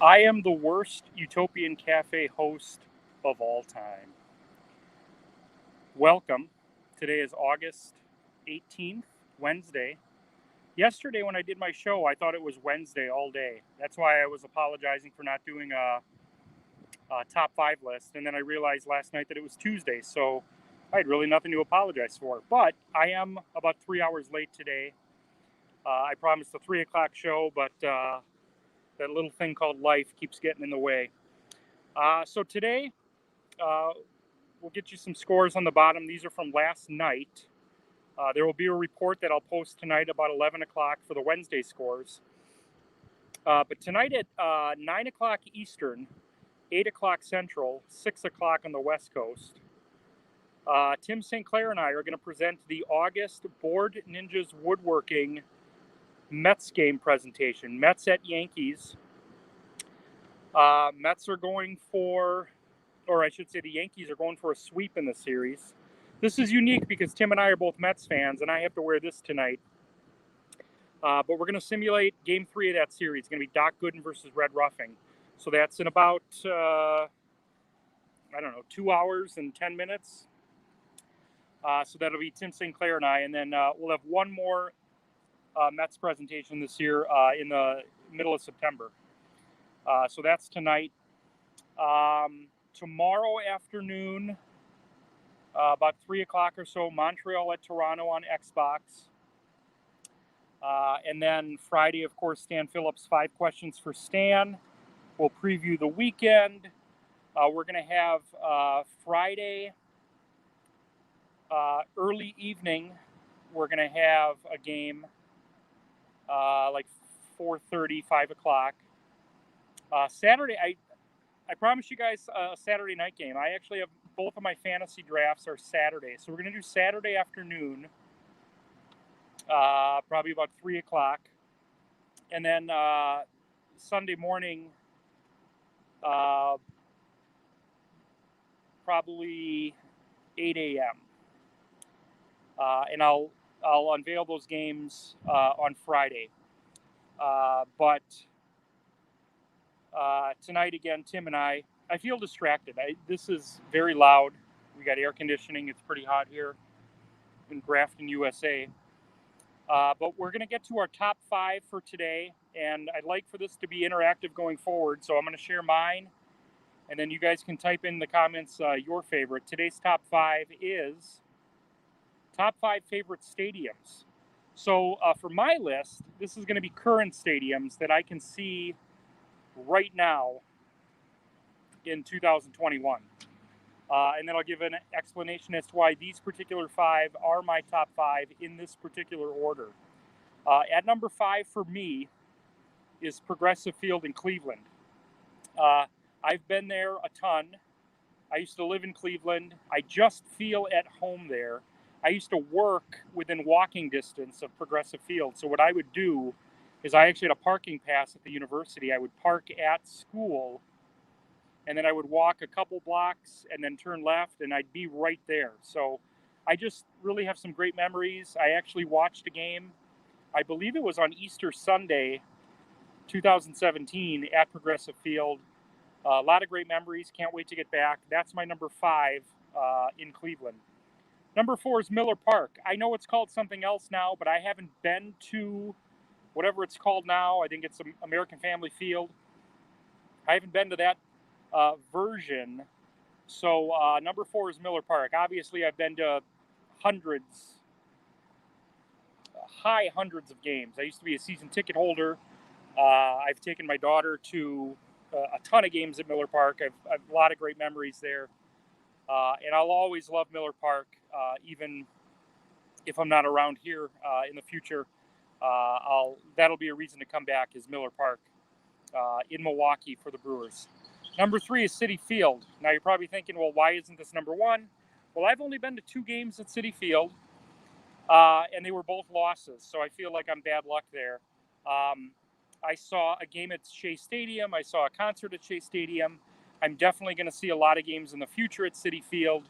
I am the worst Utopian Cafe host of all time. Welcome. Today is August 18th, Wednesday. Yesterday when I did my show, I thought it was Wednesday all day. That's why I was apologizing for not doing a top 5 list. And then I realized last night that it was Tuesday, so I had really nothing to apologize for. But I am about 3 hours late today. I promised a 3 o'clock show, but that little thing called life keeps getting in the way. So today, we'll get you some scores on the bottom. These are from last night. There will be a report that I'll post tonight about 11 o'clock for the Wednesday scores. But tonight at 9 o'clock Eastern, 8 o'clock Central, 6 o'clock on the West Coast, Tim St. Clair and I are going to present the August Board Ninjas Woodworking Mets game presentation. Mets at Yankees. Mets are going for, or I should say the Yankees are going for a sweep in the series. This is unique because Tim and I are both Mets fans, and I have to wear this tonight. But we're going to simulate Game 3 of that series. It's going to be Doc Gooden versus Red Ruffing. So that's in about, 2 hours and 10 minutes. So that'll be Tim St. Clair and I. And then we'll have one more Mets presentation this year in the middle of September. So that's tonight. Tomorrow afternoon, about 3 o'clock or so, Montreal at Toronto on Xbox. And then Friday, of course, Stan Phillips, 5 questions for Stan. We'll preview the weekend. We're going to have Friday early evening. We're going to have a game like 4:30, 5 o'clock. Saturday, I promise you guys a Saturday night game. I actually have both of my fantasy drafts are Saturday. So we're going to do Saturday afternoon, probably about 3 o'clock. And then Sunday morning, probably 8 a.m. And I'll unveil those games on Friday. But tonight, again, Tim and I feel distracted. This is very loud. We got air conditioning. It's pretty hot here in Grafton, USA. But we're going to get to our top 5 for today, and I'd like for this to be interactive going forward, so I'm going to share mine, and then you guys can type in the comments your favorite. Today's top 5 is top 5 favorite stadiums. So for my list, this is going to be current stadiums that I can see right now in 2021. And then I'll give an explanation as to why these particular 5 are my top 5 in this particular order. At number 5 for me is Progressive Field in Cleveland. I've been there a ton. I used to live in Cleveland. I just feel at home there. I used to work within walking distance of Progressive Field. So what I would do is I actually had a parking pass at the university. I would park at school, and then I would walk a couple blocks and then turn left, and I'd be right there. So I just really have some great memories. I actually watched a game, I believe it was on Easter Sunday, 2017 at Progressive Field. A lot of great memories. Can't wait to get back. That's my number 5 in Cleveland. Number 4 is Miller Park. I know it's called something else now, but I haven't been to whatever it's called now. I think it's American Family Field. I haven't been to that version. So number 4 is Miller Park. Obviously, I've been to high hundreds of games. I used to be a season ticket holder. I've taken my daughter to a ton of games at Miller Park. I've a lot of great memories there. And I'll always love Miller Park, even if I'm not around here in the future. That'll be a reason to come back is Miller Park in Milwaukee for the Brewers. Number 3 is Citi Field. Now you're probably thinking, well, why isn't this number 1? Well, I've only been to 2 games at Citi Field, and they were both losses, so I feel like I'm bad luck there. I saw a game at Shea Stadium. I saw a concert at Shea Stadium. I'm definitely going to see a lot of games in the future at Citi Field.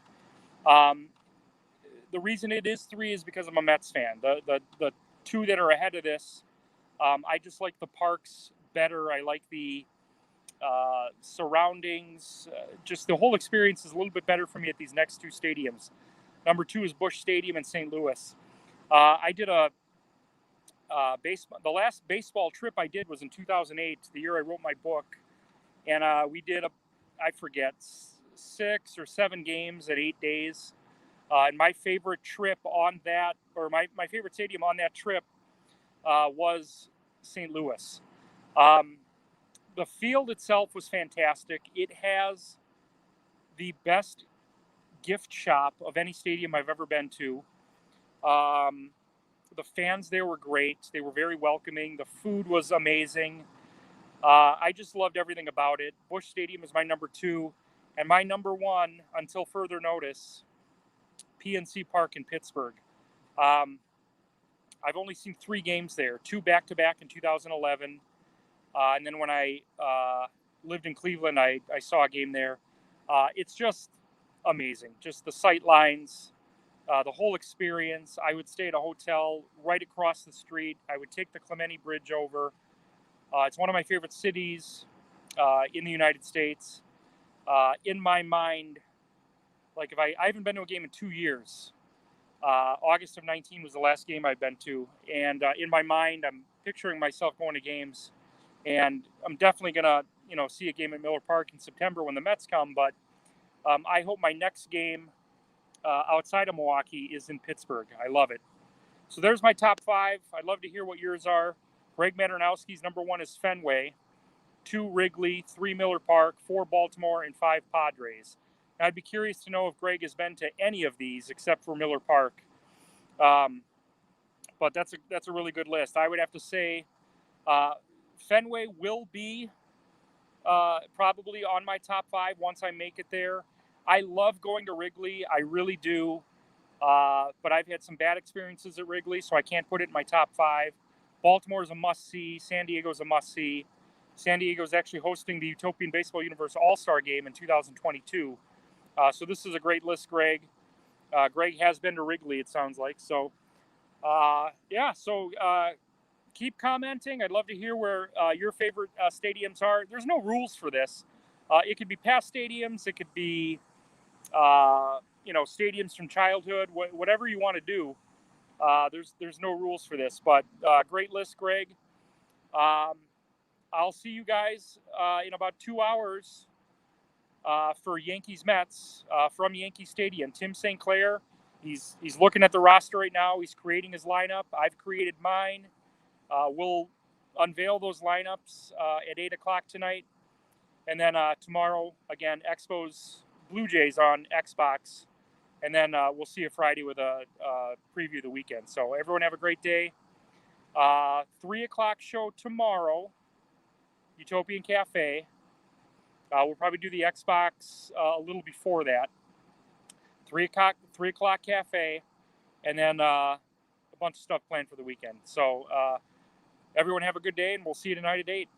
The reason it is 3 is because I'm a Mets fan. The 2 that are ahead of this, I just like the parks better. I like the surroundings. Just the whole experience is a little bit better for me at these next two stadiums. Number 2 is Busch Stadium in St. Louis. I did the last baseball trip I did was in 2008, the year I wrote my book, and we did I forget, 6 or 7 games at 8 days. And my favorite trip on that, or my favorite stadium on that trip, was St. Louis. The field itself was fantastic. It has the best gift shop of any stadium I've ever been to. The fans there were great. They were very welcoming. The food was amazing. I just loved everything about it. Busch Stadium is my number 2. And my number 1, until further notice, PNC Park in Pittsburgh. I've only seen 3 games there, 2 back-to-back in 2011. And then when I lived in Cleveland, I saw a game there. It's just amazing. Just the sight lines, the whole experience. I would stay at a hotel right across the street. I would take the Clementi Bridge over. It's one of my favorite cities in the United States. In my mind, like if I haven't been to a game in 2 years. August of 19 was the last game I've been to. And in my mind, I'm picturing myself going to games. And I'm definitely going to, see a game at Miller Park in September when the Mets come. But I hope my next game outside of Milwaukee is in Pittsburgh. I love it. So there's my top 5. I'd love to hear what yours are. Greg Maternowski's number 1 is Fenway, 2 Wrigley, 3 Miller Park, 4 Baltimore, and 5 Padres. And I'd be curious to know if Greg has been to any of these except for Miller Park. But that's a really good list. I would have to say Fenway will be probably on my top 5 once I make it there. I love going to Wrigley. I really do. But I've had some bad experiences at Wrigley, so I can't put it in my top 5. Baltimore is a must-see. San Diego is a must-see. San Diego is actually hosting the Utopian Baseball Universe All-Star Game in 2022. So this is a great list, Greg. Greg has been to Wrigley, it sounds like. So, keep commenting. I'd love to hear where your favorite stadiums are. There's no rules for this. It could be past stadiums. It could be, stadiums from childhood. Whatever you want to do. There's no rules for this. But great list, Greg. I'll see you guys in about 2 hours for Yankees Mets from Yankee Stadium. Tim St. Clair, he's looking at the roster right now. He's creating his lineup. I've created mine. We'll unveil those lineups at 8 o'clock tonight. And then tomorrow, again, Expos Blue Jays on Xbox. And then we'll see you Friday with a preview of the weekend. So everyone have a great day. 3 o'clock show tomorrow, Utopian Cafe. We'll probably do the Xbox a little before that. 3 o'clock cafe, and then a bunch of stuff planned for the weekend. So everyone have a good day, and we'll see you tonight at 8.